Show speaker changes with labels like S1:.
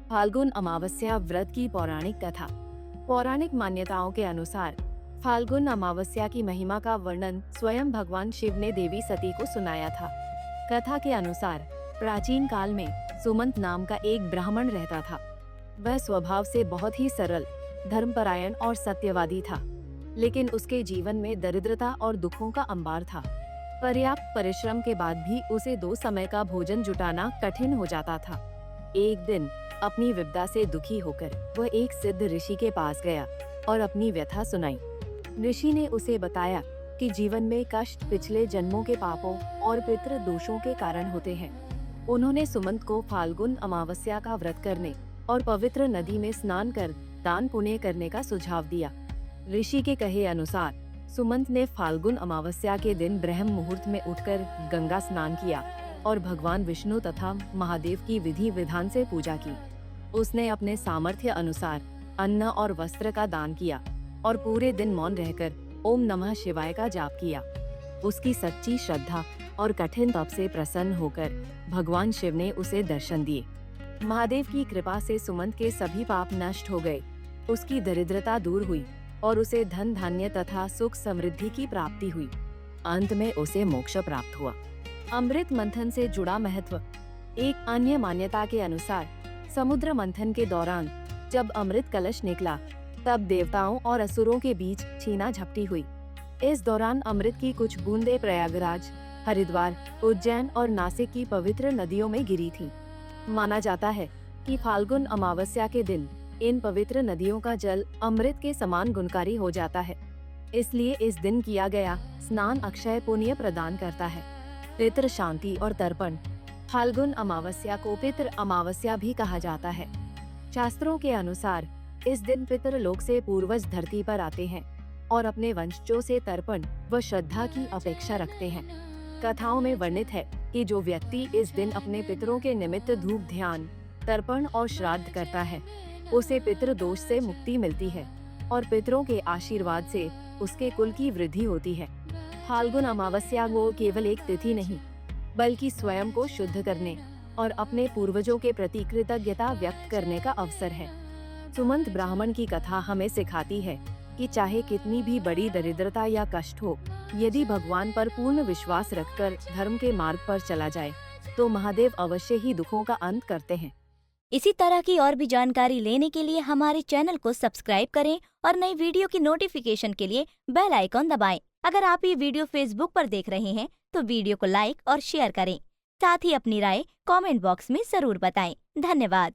S1: फाल्गुन अमावस्या व्रत की पौराणिक कथा। पौराणिक मान्यताओं के अनुसार फाल्गुन अमावस्या की महिमा का वर्णन स्वयं भगवान शिव ने देवी सती को सुनाया था। कथा के अनुसार प्राचीन काल में सुमंत नाम का एक ब्राह्मण रहता था। वह स्वभाव से बहुत ही सरल, धर्मपरायण और सत्यवादी था, लेकिन उसके जीवन में दरिद्रता और दुखों का अंबार था। पर्याप्त परिश्रम के बाद भी उसे 2 समय का भोजन जुटाना कठिन हो जाता था। एक दिन अपनी विपदा से दुखी होकर वह एक सिद्ध ऋषि के पास गया और अपनी व्यथा सुनाई। ऋषि ने उसे बताया कि जीवन में कष्ट पिछले जन्मों के पापों और पितृ दोषों के कारण होते हैं। उन्होंने सुमंत को फाल्गुन अमावस्या का व्रत करने और पवित्र नदी में स्नान कर दान पुण्य करने का सुझाव दिया। ऋषि के कहे अनुसार सुमंत ने फाल्गुन अमावस्या के दिन ब्रह्म मुहूर्त में उठकर गंगा स्नान किया और भगवान विष्णु तथा महादेव की विधि विधान से पूजा की। उसने अपने सामर्थ्य अनुसार अन्न और वस्त्र का दान किया और पूरे दिन मौन रहकर ओम नमः शिवाय का जाप किया। उसकी सच्ची श्रद्धा और कठिन तप से प्रसन्न होकर भगवान शिव ने उसे दर्शन दिए। महादेव की कृपा से सुमंत के सभी पाप नष्ट हो गए। उसकी दरिद्रता दूर हुई और उसे धन धान्य तथा सुख समृद्धि की प्राप्ति हुई। अंत में उसे मोक्ष प्राप्त हुआ। अमृत मंथन से जुड़ा महत्व। एक अन्य मान्यता के अनुसार समुद्र मंथन के दौरान जब अमृत कलश निकला, तब देवताओं और असुरों के बीच छीना झपटी हुई। इस दौरान अमृत की कुछ बूंदें प्रयागराज, हरिद्वार, उज्जैन और नासिक की पवित्र नदियों में गिरी थीं। माना जाता है कि फाल्गुन अमावस्या के दिन इन पवित्र नदियों का जल अमृत के समान गुणकारी हो जाता है। इसलिए इस दिन किया गया स्नान अक्षय पुण्य प्रदान करता है। पितृ शांति और तर्पण। फाल्गुन अमावस्या को पितृ अमावस्या भी कहा जाता है। शास्त्रों के अनुसार इस दिन पितृलोक से पूर्वज धरती पर आते हैं और अपने वंशजों से तर्पण व श्रद्धा की अपेक्षा रखते हैं। कथाओं में वर्णित है कि जो व्यक्ति इस दिन अपने पितरों के निमित्त धूप ध्यान, तर्पण और श्राद्ध करता है, उसे पितृ दोष से मुक्ति मिलती है और पितरों के आशीर्वाद से उसके कुल की वृद्धि होती है। फाल्गुन अमावस्या वो केवल एक तिथि नहीं, बल्कि स्वयं को शुद्ध करने और अपने पूर्वजों के प्रति कृतज्ञता व्यक्त करने का अवसर है। सुमंत ब्राह्मण की कथा हमें सिखाती है कि चाहे कितनी भी बड़ी दरिद्रता या कष्ट हो, यदि भगवान पर पूर्ण विश्वास रखकर धर्म के मार्ग पर चला जाए, तो महादेव अवश्य ही दुखों का अंत करते हैं।
S2: इसी तरह की और भी जानकारी लेने के लिए हमारे चैनल को सब्सक्राइब करें और नई वीडियो की नोटिफिकेशन के लिए बेल आइकॉन दबाएं। अगर आप ये वीडियो फेसबुक पर देख रहे हैं तो वीडियो को लाइक और शेयर करें। साथ ही अपनी राय कमेंट बॉक्स में जरूर बताएं। धन्यवाद।